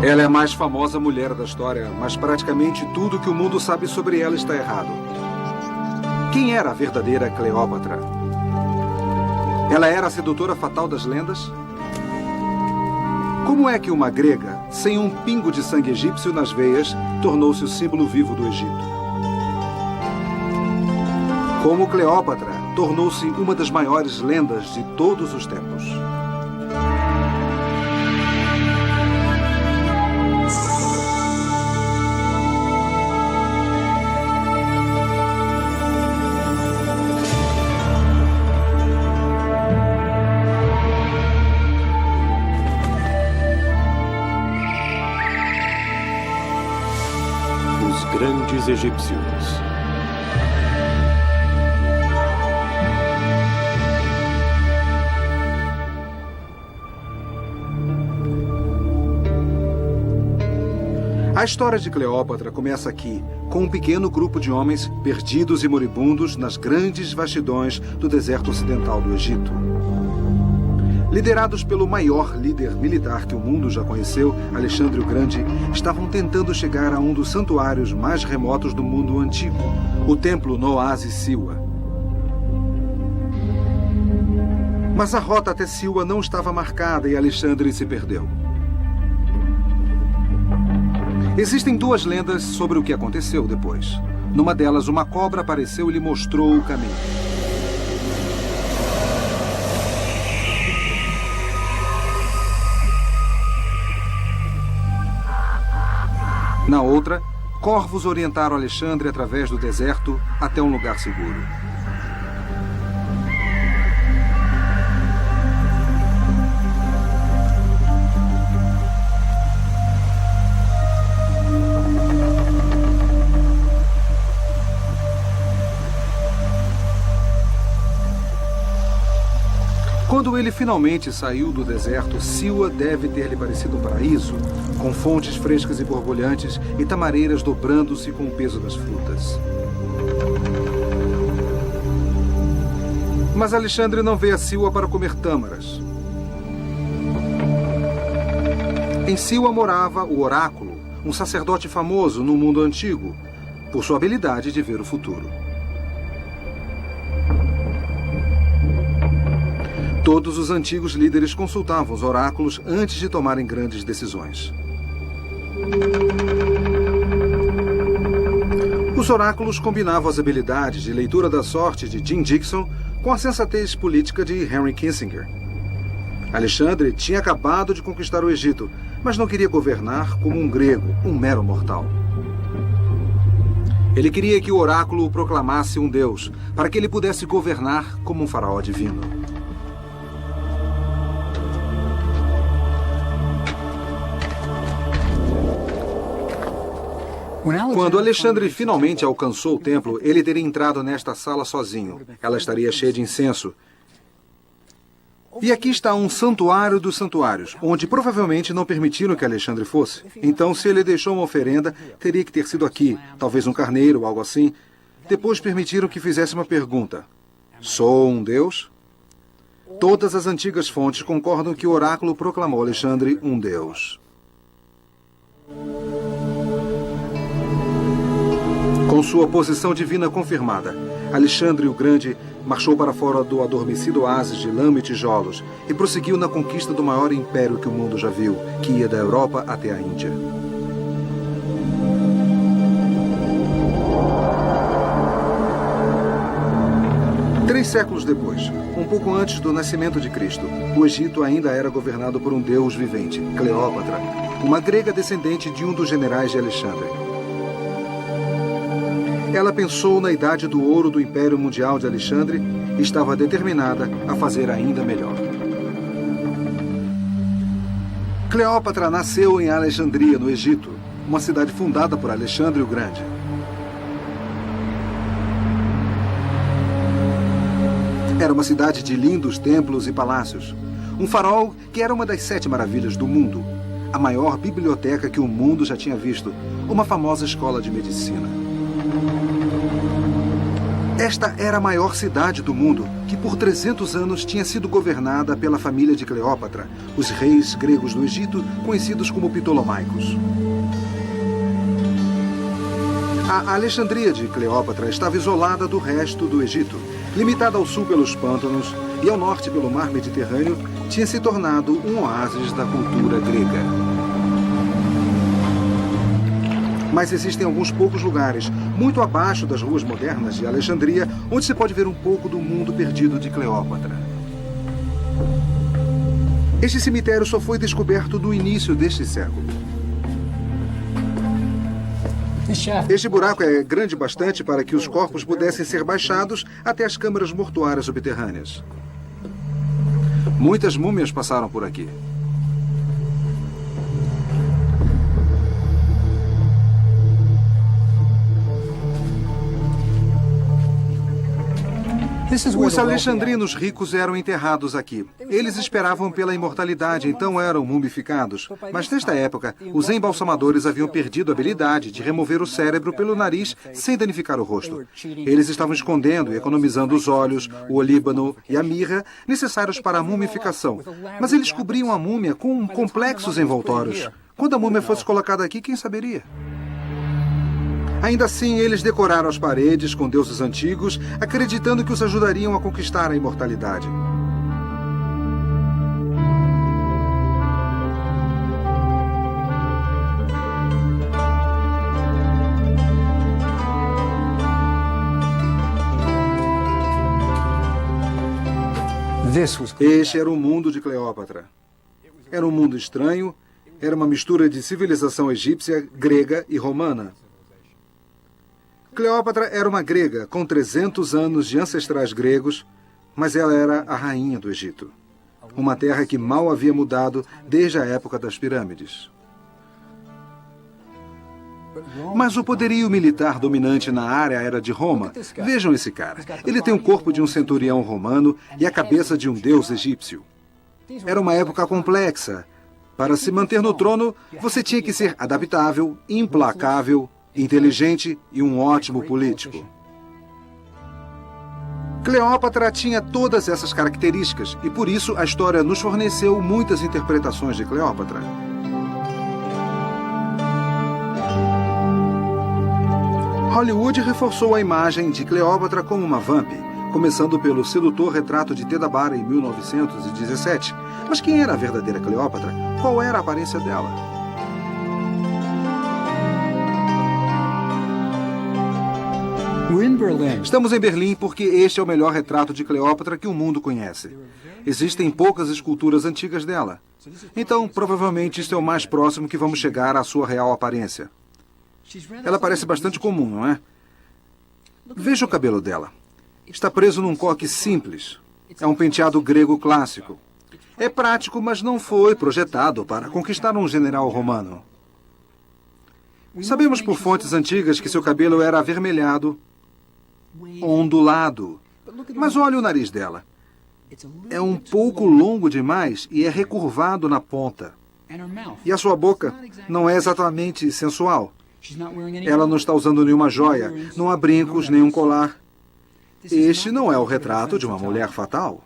Ela é a mais famosa mulher da história, mas praticamente tudo que o mundo sabe sobre ela está errado. Quem era a verdadeira Cleópatra? Ela era a sedutora fatal das lendas? Como é que uma grega, sem um pingo de sangue egípcio nas veias, tornou-se o símbolo vivo do Egito? Como Cleópatra tornou-se uma das maiores lendas de todos os tempos? Grandes egípcios. A história de Cleópatra começa aqui, com um pequeno grupo de homens perdidos e moribundos nas grandes vastidões do deserto ocidental do Egito. Liderados pelo maior líder militar que o mundo já conheceu, Alexandre o Grande, estavam tentando chegar a um dos santuários mais remotos do mundo antigo, o templo no oásis Siwa. Mas a rota até Siwa não estava marcada e Alexandre se perdeu. Existem duas lendas sobre o que aconteceu depois. Numa delas, uma cobra apareceu e lhe mostrou o caminho. Na outra, corvos orientaram Alexandre através do deserto até um lugar seguro. Quando ele finalmente saiu do deserto, Siwa deve ter lhe parecido um paraíso, com fontes frescas e borbulhantes e tamareiras dobrando-se com o peso das frutas. Mas Alexandre não veio a Siwa para comer tâmaras. Em Siwa morava o Oráculo, um sacerdote famoso no mundo antigo, por sua habilidade de ver o futuro. Todos os antigos líderes consultavam os oráculos antes de tomarem grandes decisões. Os oráculos combinavam as habilidades de leitura da sorte de Jim Dixon com a sensatez política de Henry Kissinger. Alexandre tinha acabado de conquistar o Egito, mas não queria governar como um grego, um mero mortal. Ele queria que o oráculo o proclamasse um deus, para que ele pudesse governar como um faraó divino. Quando Alexandre finalmente alcançou o templo, ele teria entrado nesta sala sozinho. Ela estaria cheia de incenso. E aqui está um santuário dos santuários, onde provavelmente não permitiram que Alexandre fosse. Então, se ele deixou uma oferenda, teria que ter sido aqui, talvez um carneiro ou algo assim. Depois permitiram que fizesse uma pergunta. Sou um deus? Todas as antigas fontes concordam que o oráculo proclamou Alexandre um deus. Com sua posição divina confirmada, Alexandre o Grande marchou para fora do adormecido oásis de lama e tijolos e prosseguiu na conquista do maior império que o mundo já viu, que ia da Europa até a Índia. Três séculos depois, um pouco antes do nascimento de Cristo, o Egito ainda era governado por um deus vivente, Cleópatra, uma grega descendente de um dos generais de Alexandre. Ela pensou na idade do ouro do Império Mundial de Alexandre e estava determinada a fazer ainda melhor. Cleópatra nasceu em Alexandria, no Egito, uma cidade fundada por Alexandre o Grande. Era uma cidade de lindos templos e palácios. Um farol que era uma das 7 maravilhas do mundo. A maior biblioteca que o mundo já tinha visto. Uma famosa escola de medicina. Esta era a maior cidade do mundo, que por 300 anos tinha sido governada pela família de Cleópatra, os reis gregos do Egito, conhecidos como Ptolomaicos. A Alexandria de Cleópatra estava isolada do resto do Egito. Limitada ao sul pelos pântanos e ao norte pelo mar Mediterrâneo, tinha se tornado um oásis da cultura grega. Mas existem alguns poucos lugares, muito abaixo das ruas modernas de Alexandria, onde se pode ver um pouco do mundo perdido de Cleópatra. Este cemitério só foi descoberto no início deste século. Este buraco é grande bastante para que os corpos pudessem ser baixados até as câmaras mortuárias subterrâneas. Muitas múmias passaram por aqui. Os alexandrinos ricos eram enterrados aqui. Eles esperavam pela imortalidade, então eram mumificados. Mas nesta época, os embalsamadores haviam perdido a habilidade de remover o cérebro pelo nariz sem danificar o rosto. Eles estavam escondendo e economizando os óleos, o olíbano e a mirra necessários para a mumificação. Mas eles cobriam a múmia com complexos envoltórios. Quando a múmia fosse colocada aqui, quem saberia? Ainda assim, eles decoraram as paredes com deuses antigos, acreditando que os ajudariam a conquistar a imortalidade. Este era o mundo de Cleópatra. Era um mundo estranho, era uma mistura de civilização egípcia, grega e romana. Cleópatra era uma grega com 300 anos de ancestrais gregos, mas ela era a rainha do Egito. Uma terra que mal havia mudado desde a época das pirâmides. Mas o poderio militar dominante na área era de Roma. Vejam esse cara. Ele tem o corpo de um centurião romano e a cabeça de um deus egípcio. Era uma época complexa. Para se manter no trono, você tinha que ser adaptável, implacável, inteligente e um ótimo político. Cleópatra tinha todas essas características e, por isso, a história nos forneceu muitas interpretações de Cleópatra. Hollywood reforçou a imagem de Cleópatra como uma vamp, começando pelo sedutor retrato de Teda Bara em 1917. Mas quem era a verdadeira Cleópatra? Qual era a aparência dela? Estamos em Berlim porque este é o melhor retrato de Cleópatra que o mundo conhece. Existem poucas esculturas antigas dela. Então, provavelmente, isto é o mais próximo que vamos chegar à sua real aparência. Ela parece bastante comum, não é? Veja o cabelo dela. Está preso num coque simples. É um penteado grego clássico. É prático, mas não foi projetado para conquistar um general romano. Sabemos por fontes antigas que seu cabelo era avermelhado, ondulado. Mas olhe o nariz dela. É um pouco longo demais e é recurvado na ponta. E a sua boca não é exatamente sensual. Ela não está usando nenhuma joia, não há brincos, nenhum colar. Este não é o retrato de uma mulher fatal.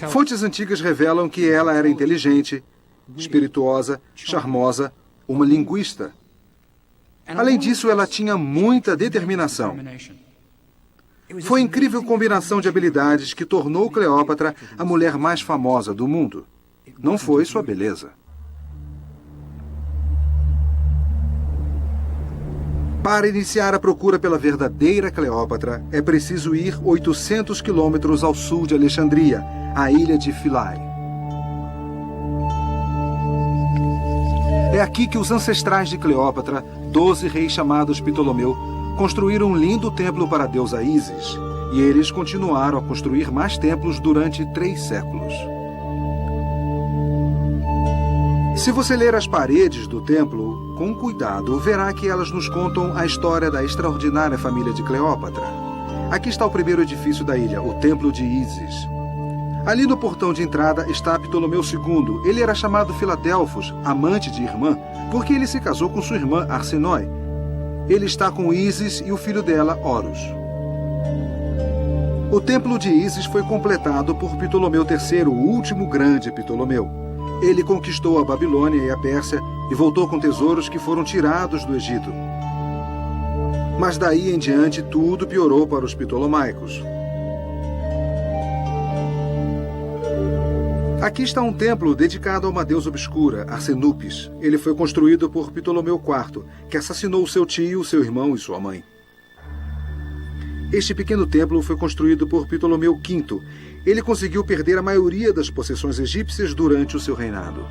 Fontes antigas revelam que ela era inteligente, espirituosa, charmosa, uma linguista. Além disso, ela tinha muita determinação. Foi a incrível combinação de habilidades que tornou Cleópatra a mulher mais famosa do mundo. Não foi sua beleza. Para iniciar a procura pela verdadeira Cleópatra, é preciso ir 800 quilômetros ao sul de Alexandria, a ilha de Philae. É aqui que os ancestrais de Cleópatra, 12 reis chamados Ptolomeu, construíram um lindo templo para a deusa Ísis. E eles continuaram a construir mais templos durante 3 séculos. Se você ler as paredes do templo com cuidado, verá que elas nos contam a história da extraordinária família de Cleópatra. Aqui está o primeiro edifício da ilha, o Templo de Ísis. Ali no portão de entrada está Ptolomeu II. Ele era chamado Filadelfos, amante de irmã, porque ele se casou com sua irmã Arsinói. Ele está com Ísis e o filho dela, Horus. O templo de Ísis foi completado por Ptolomeu III, o último grande Ptolomeu. Ele conquistou a Babilônia e a Pérsia e voltou com tesouros que foram tirados do Egito. Mas daí em diante tudo piorou para os ptolomaicos. Aqui está um templo dedicado a uma deusa obscura, Arsenupes. Ele foi construído por Ptolomeu IV, que assassinou seu tio, seu irmão e sua mãe. Este pequeno templo foi construído por Ptolomeu V. Ele conseguiu perder a maioria das possessões egípcias durante o seu reinado.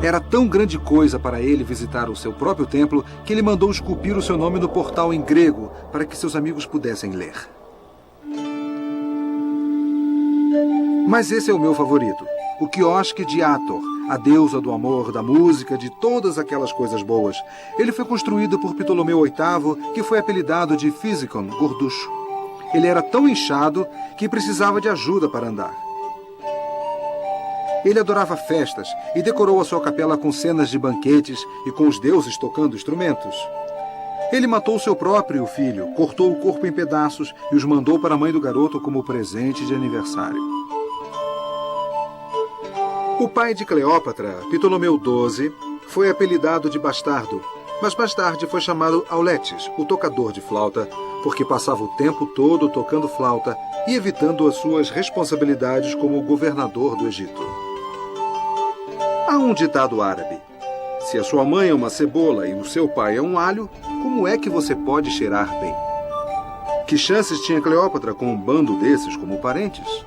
Era tão grande coisa para ele visitar o seu próprio templo que ele mandou esculpir o seu nome no portal em grego para que seus amigos pudessem ler. Mas esse é o meu favorito, o quiosque de Hathor, a deusa do amor, da música, de todas aquelas coisas boas. Ele foi construído por Ptolomeu VIII, que foi apelidado de Fisikon, gorducho. Ele era tão inchado que precisava de ajuda para andar. Ele adorava festas e decorou a sua capela com cenas de banquetes e com os deuses tocando instrumentos. Ele matou seu próprio filho, cortou o corpo em pedaços e os mandou para a mãe do garoto como presente de aniversário. O pai de Cleópatra, Ptolomeu XII, foi apelidado de bastardo, mas mais tarde foi chamado Auletes, o tocador de flauta, porque passava o tempo todo tocando flauta e evitando as suas responsabilidades como governador do Egito. Há um ditado árabe: se a sua mãe é uma cebola e o seu pai é um alho, como é que você pode cheirar bem? Que chances tinha Cleópatra com um bando desses como parentes?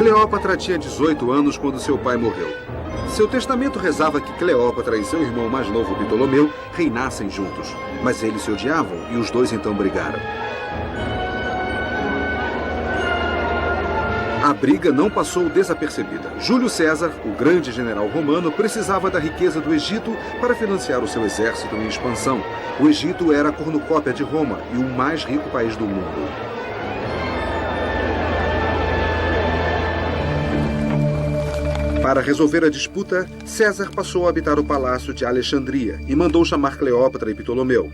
Cleópatra tinha 18 anos quando seu pai morreu. Seu testamento rezava que Cleópatra e seu irmão mais novo, Ptolomeu, reinassem juntos. Mas eles se odiavam e os dois então brigaram. A briga não passou desapercebida. Júlio César, o grande general romano, precisava da riqueza do Egito para financiar o seu exército em expansão. O Egito era a cornucópia de Roma e o mais rico país do mundo. Para resolver a disputa, César passou a habitar o palácio de Alexandria e mandou chamar Cleópatra e Ptolomeu.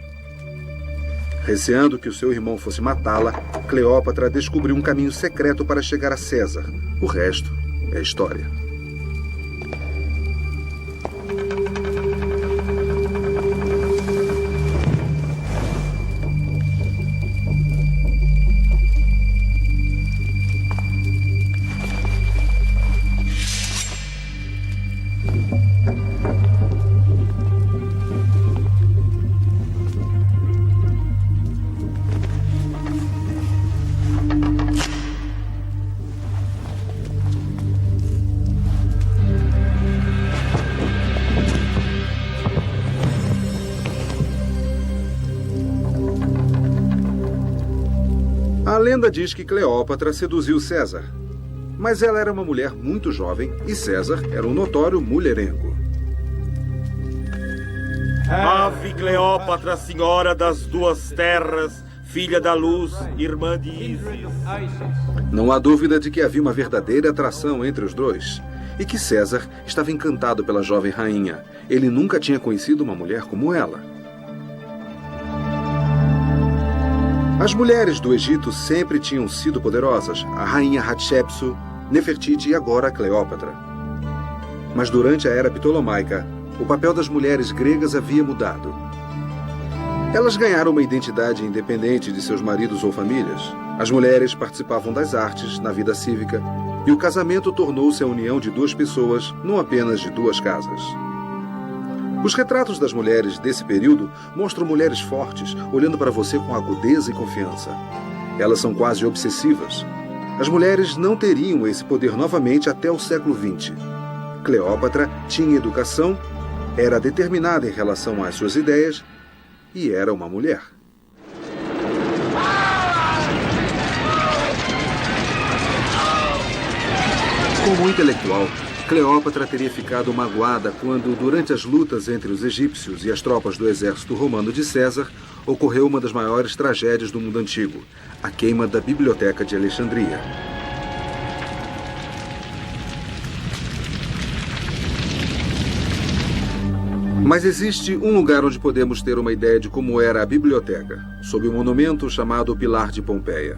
Receando que o seu irmão fosse matá-la, Cleópatra descobriu um caminho secreto para chegar a César. O resto é história. A lenda diz que Cleópatra seduziu César, mas ela era uma mulher muito jovem e César era um notório mulherengo. Ave Cleópatra, senhora das duas terras, filha da luz, irmã de Ísis. Não há dúvida de que havia uma verdadeira atração entre os dois e que César estava encantado pela jovem rainha. Ele nunca tinha conhecido uma mulher como ela. As mulheres do Egito sempre tinham sido poderosas, a rainha Hatshepsu, Nefertiti e agora Cleópatra. Mas durante a era ptolomaica, o papel das mulheres gregas havia mudado. Elas ganharam uma identidade independente de seus maridos ou famílias. As mulheres participavam das artes, na vida cívica, e o casamento tornou-se a união de duas pessoas, não apenas de duas casas. Os retratos das mulheres desse período mostram mulheres fortes, olhando para você com agudeza e confiança. Elas são quase obsessivas. As mulheres não teriam esse poder novamente até o século XX. Cleópatra tinha educação, era determinada em relação às suas ideias e era uma mulher. Como intelectual, Cleópatra teria ficado magoada quando, durante as lutas entre os egípcios e as tropas do exército romano de César, ocorreu uma das maiores tragédias do mundo antigo, a queima da Biblioteca de Alexandria. Mas existe um lugar onde podemos ter uma ideia de como era a biblioteca, sob um monumento chamado Pilar de Pompeia.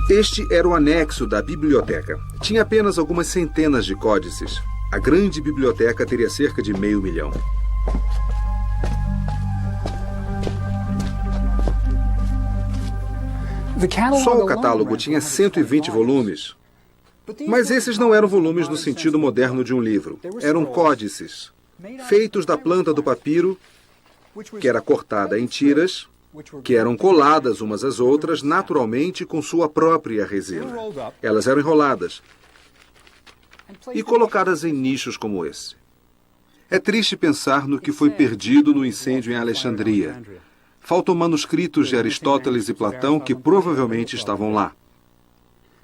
Este era o anexo da biblioteca. Tinha apenas algumas centenas de códices. A grande biblioteca teria cerca de 500.000. Só o catálogo tinha 120 volumes. Mas esses não eram volumes no sentido moderno de um livro. Eram códices, feitos da planta do papiro, que era cortada em tiras, que eram coladas umas às outras, naturalmente com sua própria resina. Elas eram enroladas e colocadas em nichos como esse. É triste pensar no que foi perdido no incêndio em Alexandria. Faltam manuscritos de Aristóteles e Platão que provavelmente estavam lá.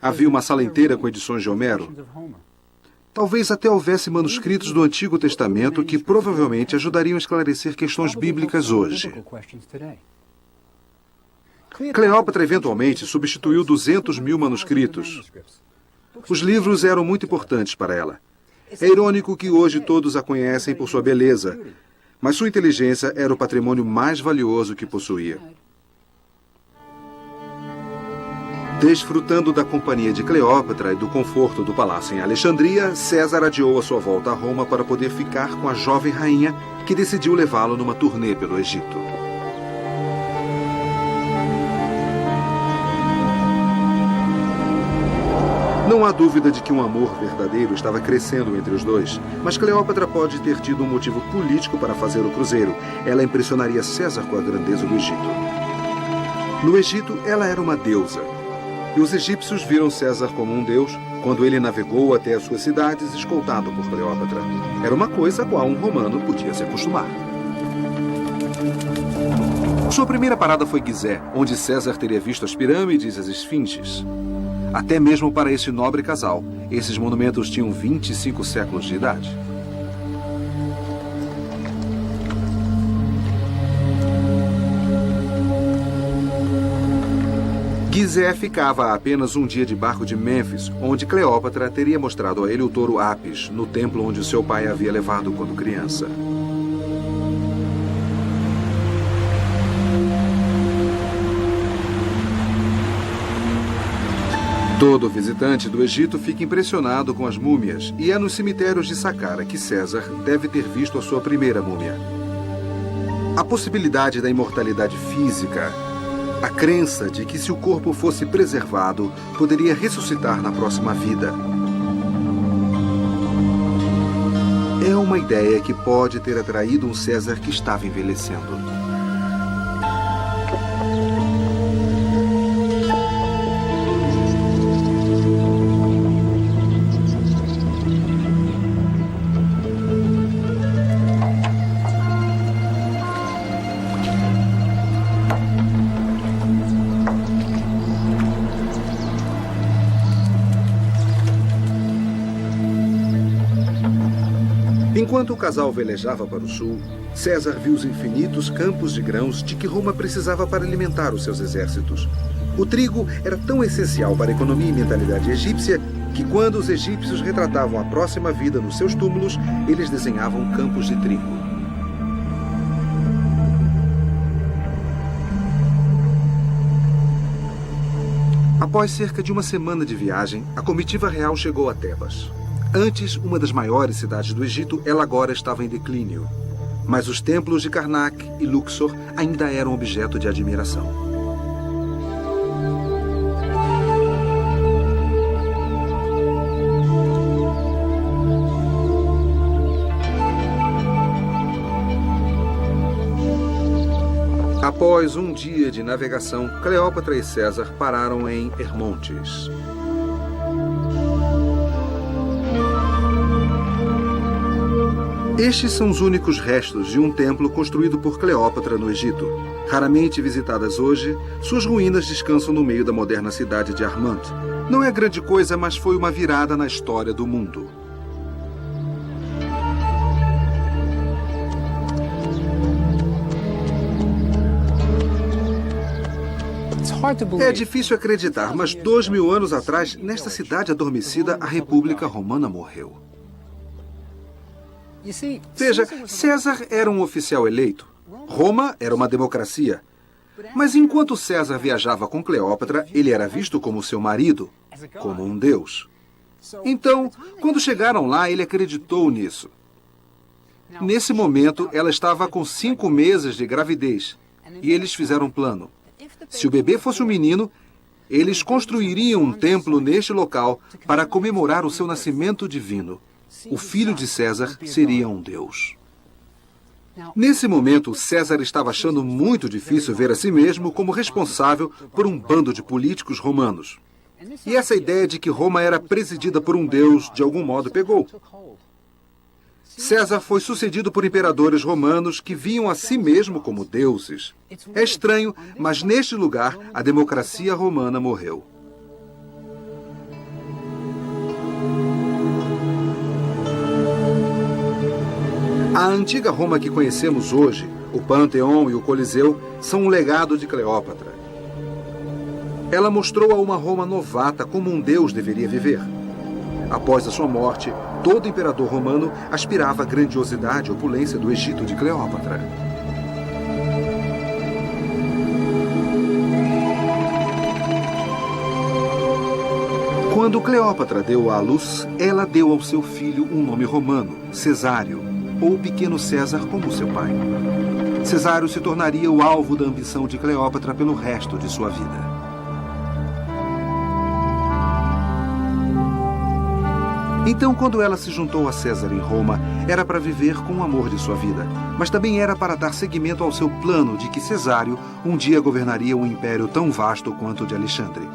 Havia uma sala inteira com edições de Homero. Talvez até houvesse manuscritos do Antigo Testamento que provavelmente ajudariam a esclarecer questões bíblicas hoje. Cleópatra eventualmente substituiu 200.000 manuscritos. Os livros eram muito importantes para ela. É irônico que hoje todos a conhecem por sua beleza, mas sua inteligência era o patrimônio mais valioso que possuía. Desfrutando da companhia de Cleópatra e do conforto do palácio em Alexandria, César adiou a sua volta a Roma para poder ficar com a jovem rainha, que decidiu levá-lo numa turnê pelo Egito. Não há dúvida de que um amor verdadeiro estava crescendo entre os dois, mas Cleópatra pode ter tido um motivo político para fazer o cruzeiro. Ela impressionaria César com a grandeza do Egito. No Egito, ela era uma deusa. E os egípcios viram César como um deus quando ele navegou até as suas cidades escoltado por Cleópatra. Era uma coisa a qual um romano podia se acostumar. Sua primeira parada foi Gizé, onde César teria visto as pirâmides e as esfinges. Até mesmo para esse nobre casal, esses monumentos tinham 25 séculos de idade. Gizé ficava a apenas um dia de barco de Mênfis, onde Cleópatra teria mostrado a ele o touro Apis, no templo onde seu pai havia levado quando criança. Todo visitante do Egito fica impressionado com as múmias, e é nos cemitérios de Saqqara que César deve ter visto a sua primeira múmia. A possibilidade da imortalidade física, a crença de que se o corpo fosse preservado, poderia ressuscitar na próxima vida. É uma ideia que pode ter atraído um César que estava envelhecendo. Enquanto o casal velejava para o sul, César viu os infinitos campos de grãos de que Roma precisava para alimentar os seus exércitos. O trigo era tão essencial para a economia e mentalidade egípcia que, quando os egípcios retratavam a próxima vida nos seus túmulos, eles desenhavam campos de trigo. Após cerca de uma semana de viagem, a comitiva real chegou a Tebas. Antes, uma das maiores cidades do Egito, ela agora estava em declínio. Mas os templos de Karnak e Luxor ainda eram objeto de admiração. Após um dia de navegação, Cleópatra e César pararam em Hermontes. Estes são os únicos restos de um templo construído por Cleópatra no Egito. Raramente visitadas hoje, suas ruínas descansam no meio da moderna cidade de Armant. Não é grande coisa, mas foi uma virada na história do mundo. É difícil acreditar, mas 2000 anos atrás, nesta cidade adormecida, a República Romana morreu. Veja, César era um oficial eleito. Roma era uma democracia. Mas enquanto César viajava com Cleópatra, ele era visto como seu marido, como um deus. Então, quando chegaram lá, ele acreditou nisso. Nesse momento, ela estava com 5 meses de gravidez. E eles fizeram um plano. Se o bebê fosse um menino, eles construiriam um templo neste local para comemorar o seu nascimento divino. O filho de César seria um deus. Nesse momento, César estava achando muito difícil ver a si mesmo como responsável por um bando de políticos romanos. E essa ideia de que Roma era presidida por um deus, de algum modo, pegou. César foi sucedido por imperadores romanos que viam a si mesmo como deuses. É estranho, mas neste lugar, a democracia romana morreu. A antiga Roma que conhecemos hoje, o Panteão e o Coliseu, são um legado de Cleópatra. Ela mostrou a uma Roma novata como um deus deveria viver. Após a sua morte, todo imperador romano aspirava à grandiosidade e opulência do Egito de Cleópatra. Quando Cleópatra deu à luz, ela deu ao seu filho um nome romano, Cesário, ou Pequeno César, como seu pai. Cesário se tornaria o alvo da ambição de Cleópatra pelo resto de sua vida. Então, quando ela se juntou a César em Roma, era para viver com o amor de sua vida, mas também era para dar seguimento ao seu plano de que Cesário um dia governaria um império tão vasto quanto o de Alexandre.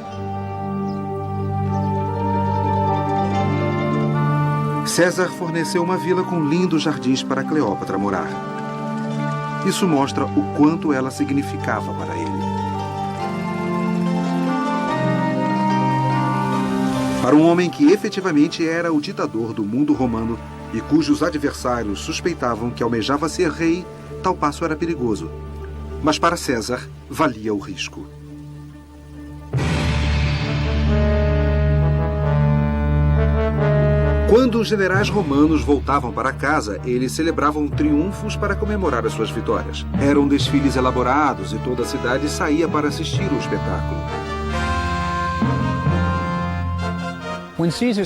César forneceu uma vila com lindos jardins para Cleópatra morar. Isso mostra o quanto ela significava para ele. Para um homem que efetivamente era o ditador do mundo romano e cujos adversários suspeitavam que almejava ser rei, tal passo era perigoso. Mas para César, valia o risco. Quando os generais romanos voltavam para casa, eles celebravam triunfos para comemorar as suas vitórias. Eram desfiles elaborados e toda a cidade saía para assistir o espetáculo.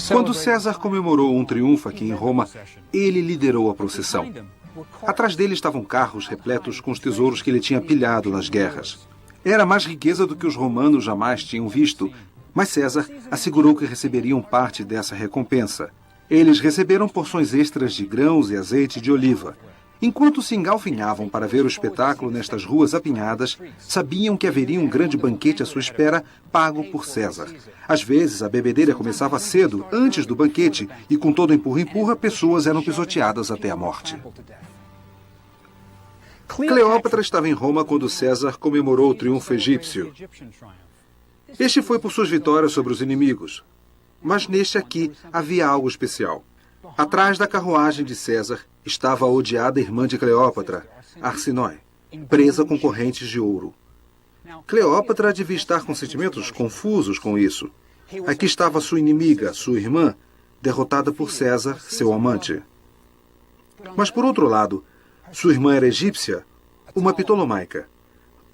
Quando César comemorou um triunfo aqui em Roma, ele liderou a procissão. Atrás dele estavam carros repletos com os tesouros que ele tinha pilhado nas guerras. Era mais riqueza do que os romanos jamais tinham visto, mas César assegurou que receberiam parte dessa recompensa. Eles receberam porções extras de grãos e azeite de oliva. Enquanto se engalfinhavam para ver o espetáculo nestas ruas apinhadas, sabiam que haveria um grande banquete à sua espera, pago por César. Às vezes, a bebedeira começava cedo, antes do banquete, e com todo empurra-empurra, pessoas eram pisoteadas até a morte. Cleópatra estava em Roma quando César comemorou o triunfo egípcio. Este foi por suas vitórias sobre os inimigos. Mas neste aqui havia algo especial. Atrás da carruagem de César estava a odiada irmã de Cleópatra, Arsinoe, presa com correntes de ouro. Cleópatra devia estar com sentimentos confusos com isso. Aqui estava sua inimiga, sua irmã, derrotada por César, seu amante. Mas, por outro lado, sua irmã era egípcia, uma ptolomaica,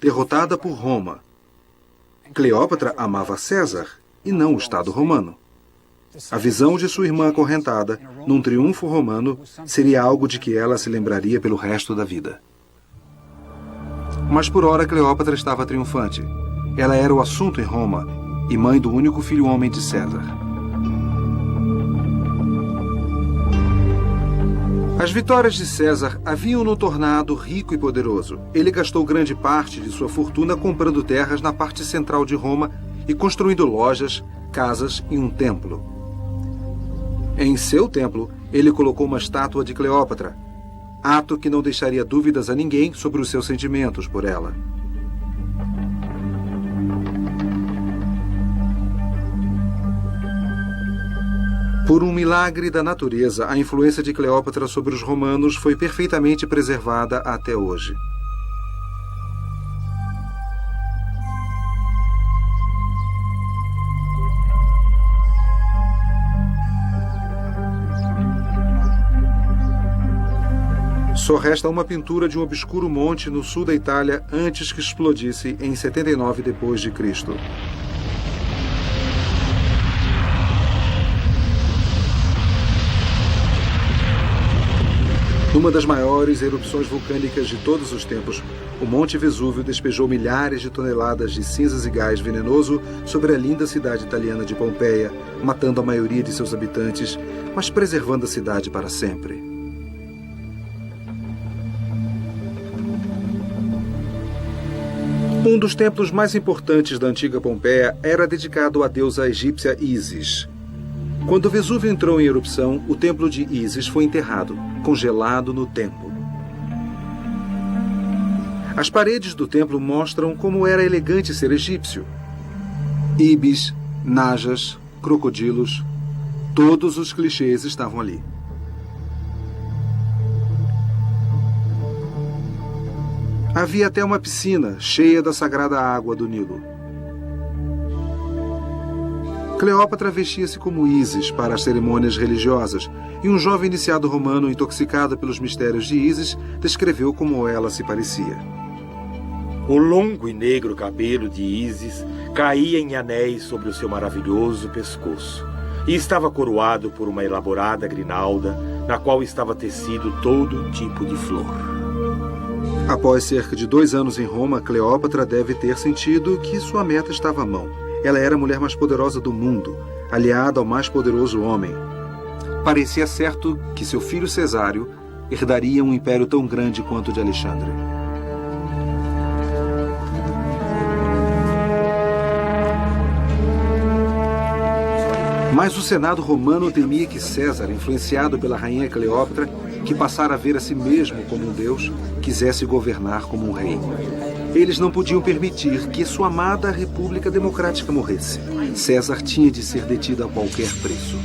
derrotada por Roma. Cleópatra amava César e não o Estado romano. A visão de sua irmã acorrentada, num triunfo romano, seria algo de que ela se lembraria pelo resto da vida. Mas por ora Cleópatra estava triunfante. Ela era o assunto em Roma e mãe do único filho homem de César. As vitórias de César haviam-no tornado rico e poderoso. Ele gastou grande parte de sua fortuna comprando terras na parte central de Roma e construindo lojas, casas e um templo. Em seu templo, ele colocou uma estátua de Cleópatra, ato que não deixaria dúvidas a ninguém sobre os seus sentimentos por ela. Por um milagre da natureza, a influência de Cleópatra sobre os romanos foi perfeitamente preservada até hoje. Só resta uma pintura de um obscuro monte no sul da Itália antes que explodisse em 79 d.C. Numa das maiores erupções vulcânicas de todos os tempos, o Monte Vesúvio despejou milhares de toneladas de cinzas e gás venenoso sobre a linda cidade italiana de Pompeia, matando a maioria de seus habitantes, mas preservando a cidade para sempre. Um dos templos mais importantes da antiga Pompeia era dedicado à deusa egípcia Ísis. Quando o Vesúvio entrou em erupção, o templo de Ísis foi enterrado, congelado no tempo. As paredes do templo mostram como era elegante ser egípcio. Ibis, najas, crocodilos, todos os clichês estavam ali. Havia até uma piscina cheia da sagrada água do Nilo. Cleópatra vestia-se como Ísis para as cerimônias religiosas, e um jovem iniciado romano intoxicado pelos mistérios de Ísis descreveu como ela se parecia. O longo e negro cabelo de Ísis caía em anéis sobre o seu maravilhoso pescoço, e estava coroado por uma elaborada grinalda, na qual estava tecido todo tipo de flor. Após cerca de 2 anos em Roma, Cleópatra deve ter sentido que sua meta estava à mão. Ela era a mulher mais poderosa do mundo, aliada ao mais poderoso homem. Parecia certo que seu filho Cesário herdaria um império tão grande quanto o de Alexandre. Mas o Senado romano temia que César, influenciado pela rainha Cleópatra, que passara a ver a si mesmo como um deus, quisesse governar como um rei. Eles não podiam permitir que sua amada República Democrática morresse. César tinha de ser detido a qualquer preço.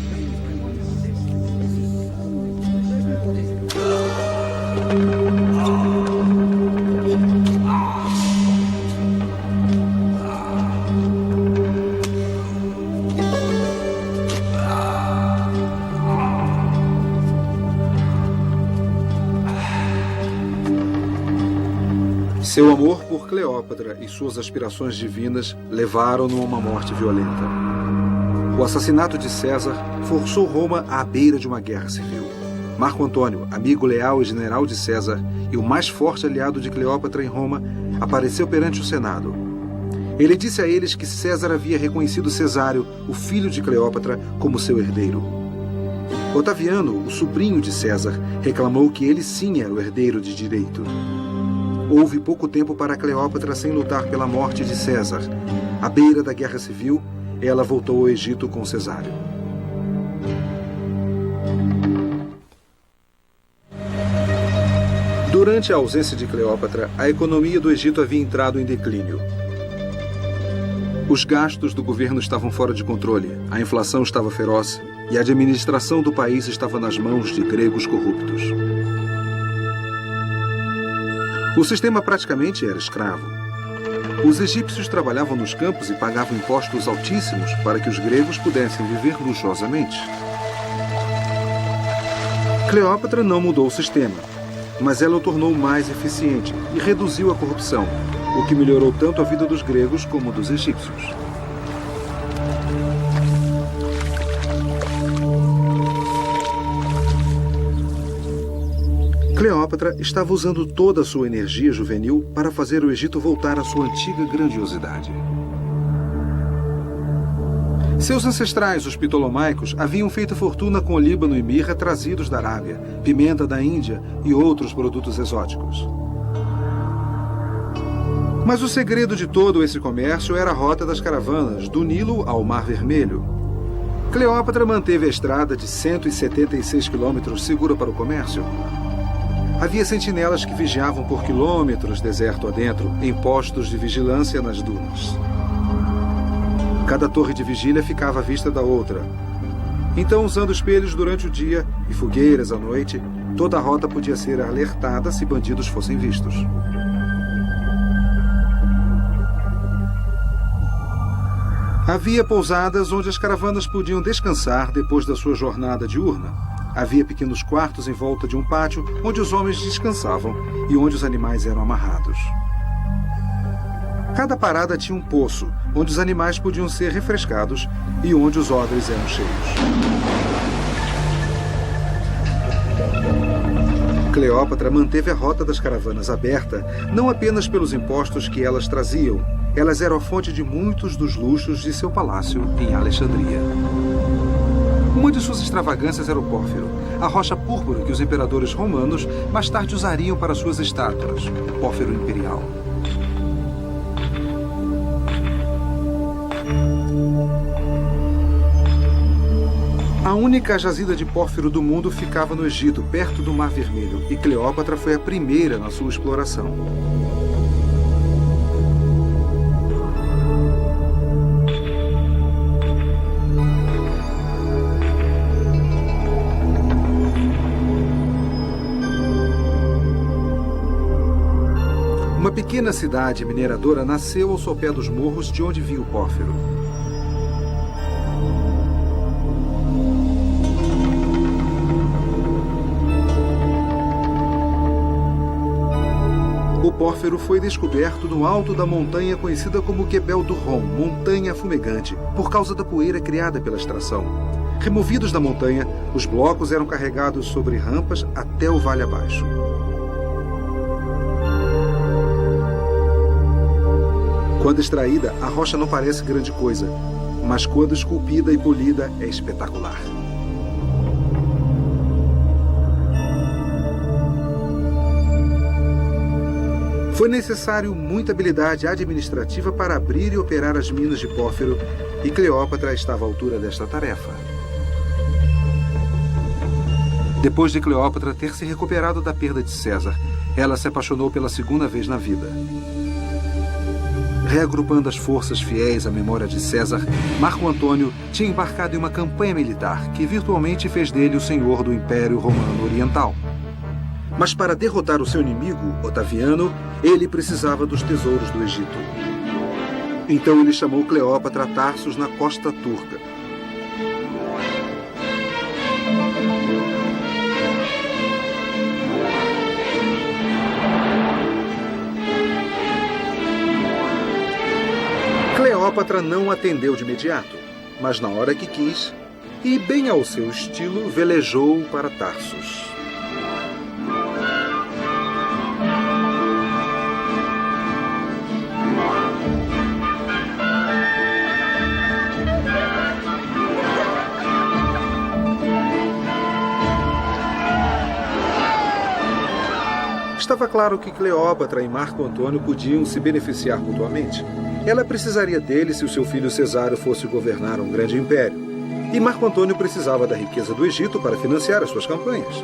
Seu amor por Cleópatra e suas aspirações divinas levaram-no a uma morte violenta. O assassinato de César forçou Roma à beira de uma guerra civil. Marco Antônio, amigo leal e general de César e o mais forte aliado de Cleópatra em Roma, apareceu perante o Senado. Ele disse a eles que César havia reconhecido Cesário, o filho de Cleópatra, como seu herdeiro. Otaviano, o sobrinho de César, reclamou que ele sim era o herdeiro de direito. Houve pouco tempo para Cleópatra sem lutar pela morte de César. À beira da guerra civil, ela voltou ao Egito com Cesário. Durante a ausência de Cleópatra, a economia do Egito havia entrado em declínio. Os gastos do governo estavam fora de controle, a inflação estava feroz e a administração do país estava nas mãos de gregos corruptos. O sistema praticamente era escravo. Os egípcios trabalhavam nos campos e pagavam impostos altíssimos para que os gregos pudessem viver luxuosamente. Cleópatra não mudou o sistema, mas ela o tornou mais eficiente e reduziu a corrupção, o que melhorou tanto a vida dos gregos como dos egípcios. Cleópatra estava usando toda a sua energia juvenil para fazer o Egito voltar à sua antiga grandiosidade. Seus ancestrais, os ptolomaicos, haviam feito fortuna com olíbano e mirra trazidos da Arábia, pimenta da Índia e outros produtos exóticos. Mas o segredo de todo esse comércio era a rota das caravanas, do Nilo ao Mar Vermelho. Cleópatra manteve a estrada de 176 quilômetros segura para o comércio. Havia sentinelas que vigiavam por quilômetros deserto adentro, em postos de vigilância nas dunas. Cada torre de vigília ficava à vista da outra. Então, usando espelhos durante o dia e fogueiras à noite, toda a rota podia ser alertada se bandidos fossem vistos. Havia pousadas onde as caravanas podiam descansar depois da sua jornada diurna. Havia pequenos quartos em volta de um pátio onde os homens descansavam e onde os animais eram amarrados. Cada parada tinha um poço, onde os animais podiam ser refrescados e onde os odres eram cheios. Cleópatra manteve a rota das caravanas aberta, não apenas pelos impostos que elas traziam. Elas eram a fonte de muitos dos luxos de seu palácio em Alexandria. Uma de suas extravagâncias era o pórfiro, a rocha púrpura que os imperadores romanos mais tarde usariam para suas estátuas, o pórfiro imperial. A única jazida de pórfiro do mundo ficava no Egito, perto do Mar Vermelho, e Cleópatra foi a primeira na sua exploração. Uma pequena cidade mineradora nasceu ao sopé dos morros de onde vinha o pórfiro. O pórfiro foi descoberto no alto da montanha conhecida como Quebel do Rom, montanha fumegante, por causa da poeira criada pela extração. Removidos da montanha, os blocos eram carregados sobre rampas até o vale abaixo. Quando extraída, a rocha não parece grande coisa, mas quando esculpida e polida, é espetacular. Foi necessário muita habilidade administrativa para abrir e operar as minas de pórfiro, e Cleópatra estava à altura desta tarefa. Depois de Cleópatra ter se recuperado da perda de César, ela se apaixonou pela segunda vez na vida. Reagrupando as forças fiéis à memória de César, Marco Antônio tinha embarcado em uma campanha militar que virtualmente fez dele o senhor do Império Romano Oriental. Mas para derrotar o seu inimigo, Otaviano, ele precisava dos tesouros do Egito. Então ele chamou Cleópatra a Tarsos, na costa turca. Cleópatra não atendeu de imediato, mas na hora que quis, e bem ao seu estilo, velejou para Tarsos. Estava claro que Cleópatra e Marco Antônio podiam se beneficiar mutuamente. Ela precisaria dele se o seu filho Cesário fosse governar um grande império. E Marco Antônio precisava da riqueza do Egito para financiar as suas campanhas.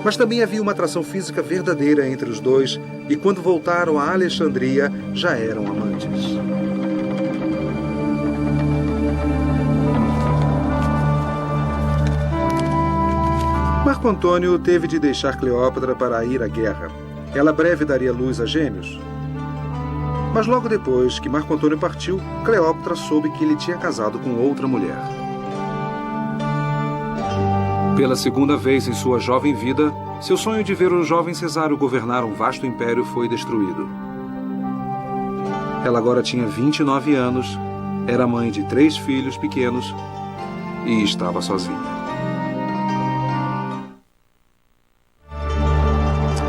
Mas também havia uma atração física verdadeira entre os dois, e quando voltaram a Alexandria, já eram amantes. Marco Antônio teve de deixar Cleópatra para ir à guerra. Ela breve daria luz a gêmeos. Mas logo depois que Marco Antônio partiu, Cleópatra soube que ele tinha casado com outra mulher. Pela segunda vez em sua jovem vida, seu sonho de ver o jovem Cesário governar um vasto império foi destruído. Ela agora tinha 29 anos, era mãe de 3 filhos pequenos e estava sozinha.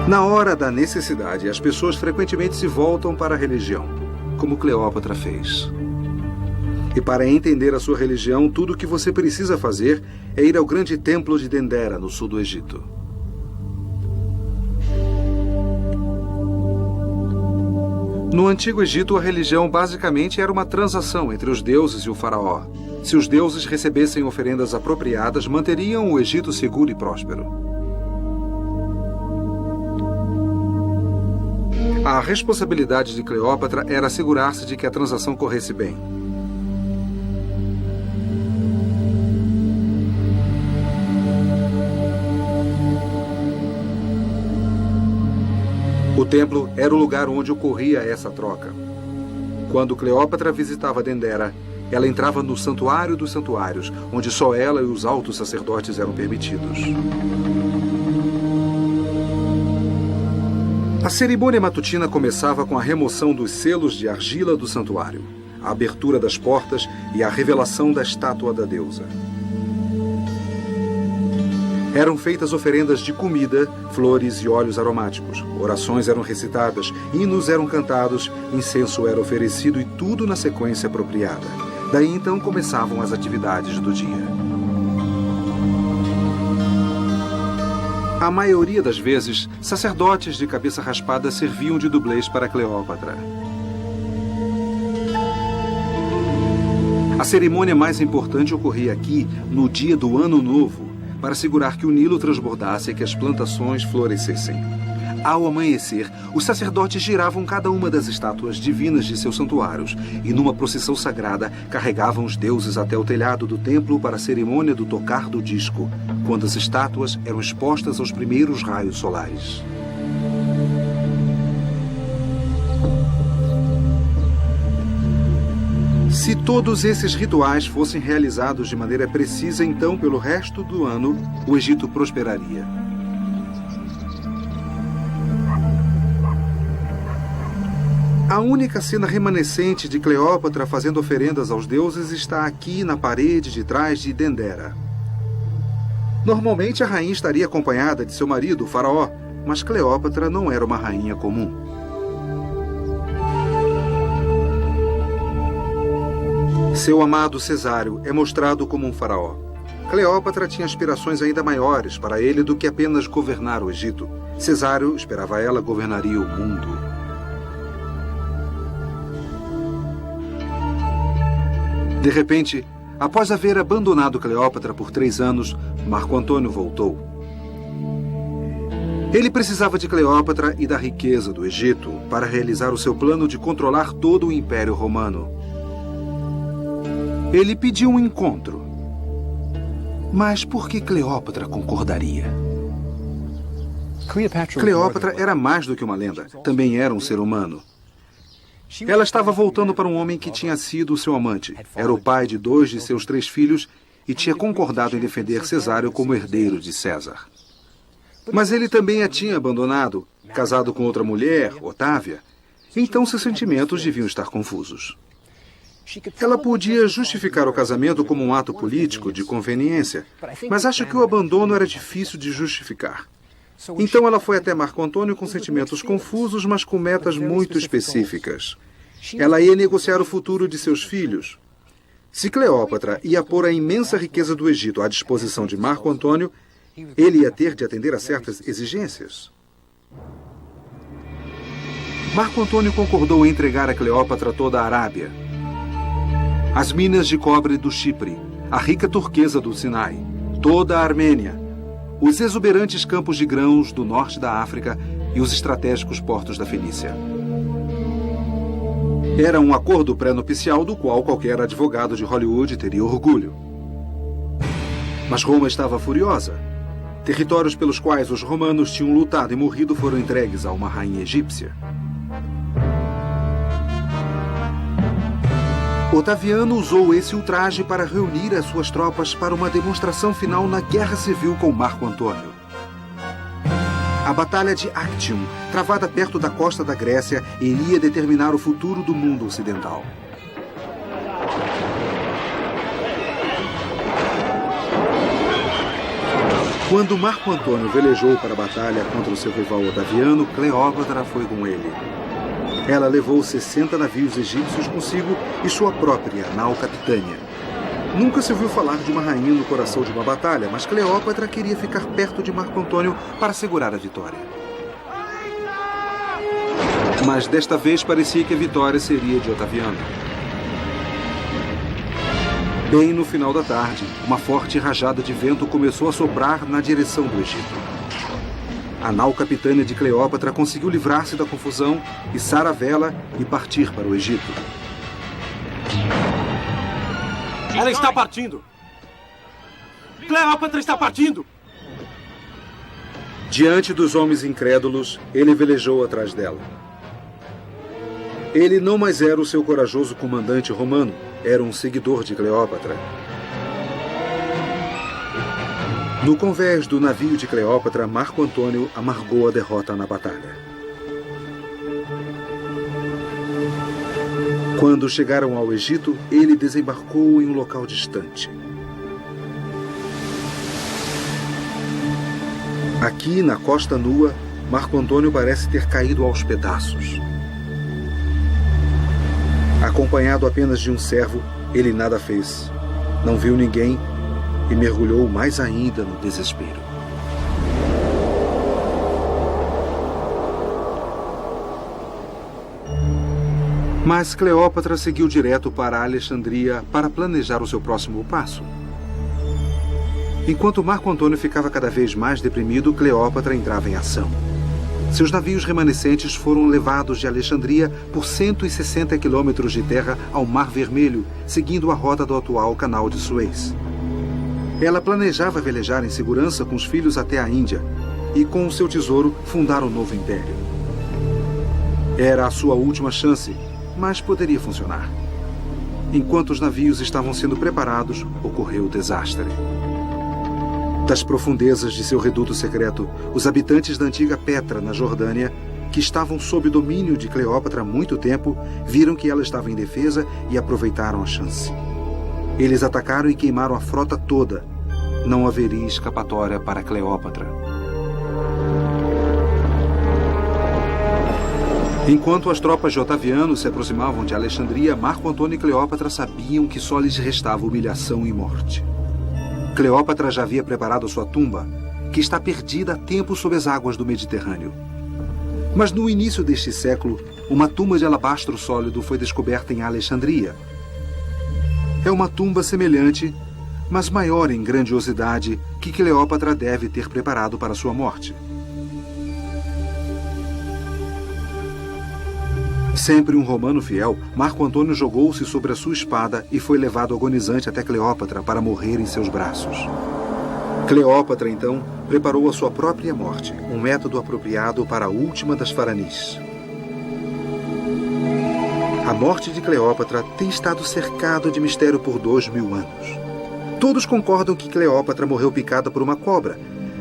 Na hora da necessidade, as pessoas frequentemente se voltam para a religião, como Cleópatra fez. E para entender a sua religião, tudo o que você precisa fazer é ir ao grande templo de Dendera, no sul do Egito. No Antigo Egito, a religião basicamente era uma transação entre os deuses e o faraó. Se os deuses recebessem oferendas apropriadas, manteriam o Egito seguro e próspero. A responsabilidade de Cleópatra era assegurar-se de que a transação corresse bem. O templo era o lugar onde ocorria essa troca. Quando Cleópatra visitava Dendera, ela entrava no Santuário dos Santuários, onde só ela e os altos sacerdotes eram permitidos. A cerimônia matutina começava com a remoção dos selos de argila do santuário, a abertura das portas e a revelação da estátua da deusa. Eram feitas oferendas de comida, flores e óleos aromáticos. Orações eram recitadas, hinos eram cantados, incenso era oferecido e tudo na sequência apropriada. Daí então começavam as atividades do dia. A maioria das vezes, sacerdotes de cabeça raspada serviam de dublês para Cleópatra. A cerimônia mais importante ocorria aqui no dia do Ano Novo, para assegurar que o Nilo transbordasse e que as plantações florescessem. Ao amanhecer, os sacerdotes giravam cada uma das estátuas divinas de seus santuários e, numa procissão sagrada, carregavam os deuses até o telhado do templo para a cerimônia do tocar do disco, quando as estátuas eram expostas aos primeiros raios solares. Se todos esses rituais fossem realizados de maneira precisa, então, pelo resto do ano, o Egito prosperaria. A única cena remanescente de Cleópatra fazendo oferendas aos deuses está aqui na parede de trás de Dendera. Normalmente a rainha estaria acompanhada de seu marido, o faraó, mas Cleópatra não era uma rainha comum. Seu amado Cesário é mostrado como um faraó. Cleópatra tinha aspirações ainda maiores para ele do que apenas governar o Egito. Cesário, esperava ela, governaria o mundo. De repente, após haver abandonado Cleópatra por 3 anos, Marco Antônio voltou. Ele precisava de Cleópatra e da riqueza do Egito para realizar o seu plano de controlar todo o Império Romano. Ele pediu um encontro. Mas por que Cleópatra concordaria? Cleópatra era mais do que uma lenda. Também era um ser humano. Ela estava voltando para um homem que tinha sido seu amante. Era o pai de 2 de seus 3 filhos e tinha concordado em defender Cesário como herdeiro de César. Mas ele também a tinha abandonado, casado com outra mulher, Otávia. Então seus sentimentos deviam estar confusos. Ela podia justificar o casamento como um ato político de conveniência, mas acho que o abandono era difícil de justificar. Então ela foi até Marco Antônio com sentimentos confusos, mas com metas muito específicas. Ela ia negociar o futuro de seus filhos. Se Cleópatra ia pôr a imensa riqueza do Egito à disposição de Marco Antônio, ele ia ter de atender a certas exigências. Marco Antônio concordou em entregar a Cleópatra toda a Arábia, as minas de cobre do Chipre, a rica turquesa do Sinai, toda a Armênia, os exuberantes campos de grãos do norte da África e os estratégicos portos da Fenícia. Era um acordo pré-nupcial do qual qualquer advogado de Hollywood teria orgulho. Mas Roma estava furiosa. Territórios pelos quais os romanos tinham lutado e morrido foram entregues a uma rainha egípcia. Otaviano usou esse ultraje para reunir as suas tropas para uma demonstração final na guerra civil com Marco Antônio. A Batalha de Actium, travada perto da costa da Grécia, iria determinar o futuro do mundo ocidental. Quando Marco Antônio velejou para a batalha contra o seu rival Otaviano, Cleópatra foi com ele. Ela levou 60 navios egípcios consigo e sua própria nau Capitânia. Nunca se ouviu falar de uma rainha no coração de uma batalha, mas Cleópatra queria ficar perto de Marco Antônio para assegurar a vitória. Mas desta vez parecia que a vitória seria de Otaviano. Bem no final da tarde, uma forte rajada de vento começou a soprar na direção do Egito. A nau Capitânia de Cleópatra conseguiu livrar-se da confusão, içar a vela e partir para o Egito. Ela está partindo! Cleópatra está partindo! Diante dos homens incrédulos, ele velejou atrás dela. Ele não mais era o seu corajoso comandante romano, era um seguidor de Cleópatra. No convés do navio de Cleópatra, Marco Antônio amargou a derrota na batalha. Quando chegaram ao Egito, ele desembarcou em um local distante. Aqui, na costa nua, Marco Antônio parece ter caído aos pedaços. Acompanhado apenas de um servo, ele nada fez. Não viu ninguém e mergulhou mais ainda no desespero. Mas Cleópatra seguiu direto para Alexandria para planejar o seu próximo passo. Enquanto Marco Antônio ficava cada vez mais deprimido, Cleópatra entrava em ação. Seus navios remanescentes foram levados de Alexandria por 160 quilômetros de terra ao Mar Vermelho, seguindo a rota do atual Canal de Suez. Ela planejava velejar em segurança com os filhos até a Índia e, com o seu tesouro, fundar um novo império. Era a sua última chance, mas poderia funcionar. Enquanto os navios estavam sendo preparados, ocorreu o desastre. Das profundezas de seu reduto secreto, os habitantes da antiga Petra, na Jordânia, que estavam sob domínio de Cleópatra há muito tempo, viram que ela estava indefesa e aproveitaram a chance. Eles atacaram e queimaram a frota toda. Não haveria escapatória para Cleópatra. Enquanto as tropas de Otaviano se aproximavam de Alexandria, Marco Antônio e Cleópatra sabiam que só lhes restava humilhação e morte. Cleópatra já havia preparado sua tumba, que está perdida há tempo sob as águas do Mediterrâneo. Mas no início deste século, uma tumba de alabastro sólido foi descoberta em Alexandria. É uma tumba semelhante, mas maior em grandiosidade, que Cleópatra deve ter preparado para sua morte. Sempre um romano fiel, Marco Antônio jogou-se sobre a sua espada e foi levado agonizante até Cleópatra para morrer em seus braços. Cleópatra, então, preparou a sua própria morte, um método apropriado para a última das faranis. A morte de Cleópatra tem estado cercada de mistério por 2000 anos. Todos concordam que Cleópatra morreu picada por uma cobra,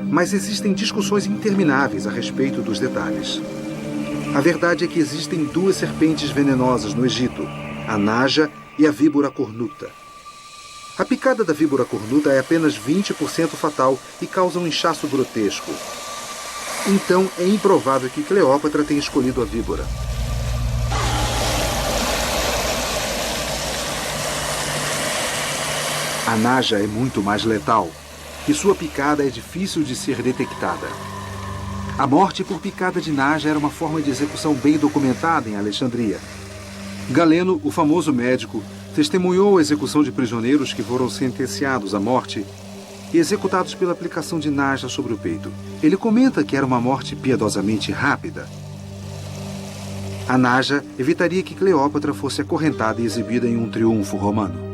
mas existem discussões intermináveis a respeito dos detalhes. A verdade é que existem duas serpentes venenosas no Egito, a naja e a víbora cornuta. A picada da víbora cornuta é apenas 20% fatal e causa um inchaço grotesco. Então é improvável que Cleópatra tenha escolhido a víbora. A naja é muito mais letal e sua picada é difícil de ser detectada. A morte por picada de naja era uma forma de execução bem documentada em Alexandria. Galeno, o famoso médico, testemunhou a execução de prisioneiros que foram sentenciados à morte e executados pela aplicação de naja sobre o peito. Ele comenta que era uma morte piedosamente rápida. A naja evitaria que Cleópatra fosse acorrentada e exibida em um triunfo romano.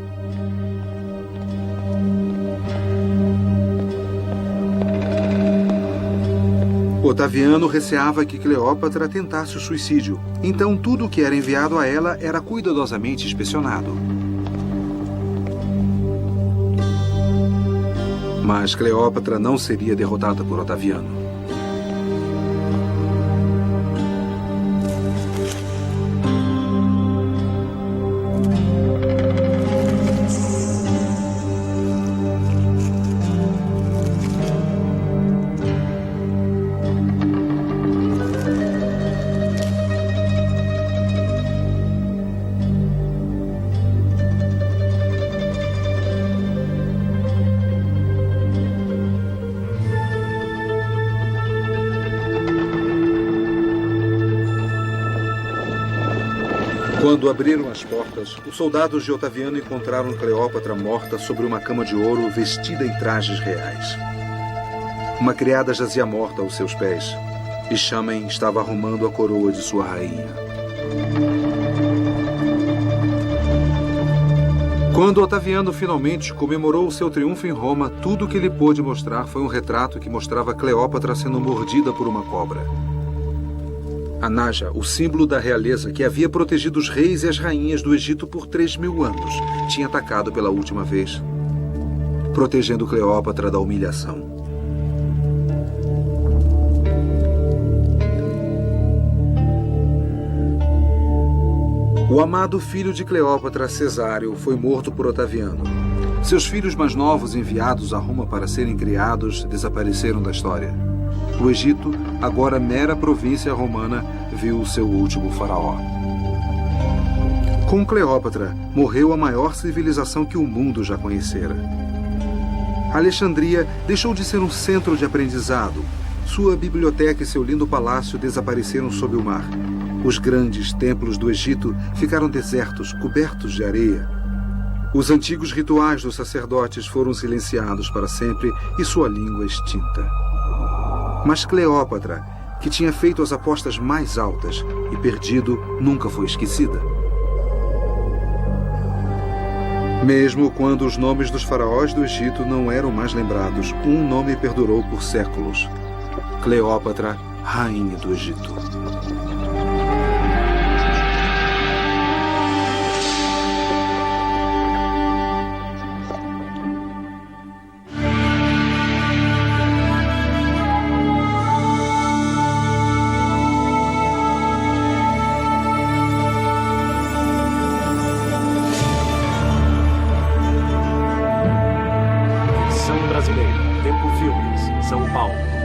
Otaviano receava que Cleópatra tentasse o suicídio, então tudo o que era enviado a ela era cuidadosamente inspecionado. Mas Cleópatra não seria derrotada por Otaviano. Quando abriram as portas, os soldados de Otaviano encontraram Cleópatra morta sobre uma cama de ouro vestida em trajes reais. Uma criada jazia morta aos seus pés e Xamen estava arrumando a coroa de sua rainha. Quando Otaviano finalmente comemorou seu triunfo em Roma, tudo o que ele pôde mostrar foi um retrato que mostrava Cleópatra sendo mordida por uma cobra. A naja, o símbolo da realeza que havia protegido os reis e as rainhas do Egito por 3000 anos, tinha atacado pela última vez, protegendo Cleópatra da humilhação. O amado filho de Cleópatra, Cesário, foi morto por Otaviano. Seus filhos mais novos, enviados a Roma para serem criados, desapareceram da história. O Egito, agora mera província romana, viu seu último faraó. Com Cleópatra, morreu a maior civilização que o mundo já conhecera. Alexandria deixou de ser um centro de aprendizado. Sua biblioteca e seu lindo palácio desapareceram sob o mar. Os grandes templos do Egito ficaram desertos, cobertos de areia. Os antigos rituais dos sacerdotes foram silenciados para sempre e sua língua extinta. Mas Cleópatra, que tinha feito as apostas mais altas e perdido, nunca foi esquecida. Mesmo quando os nomes dos faraós do Egito não eram mais lembrados, um nome perdurou por séculos: Cleópatra, rainha do Egito. Brasileira, Tempo Filmes, São Paulo.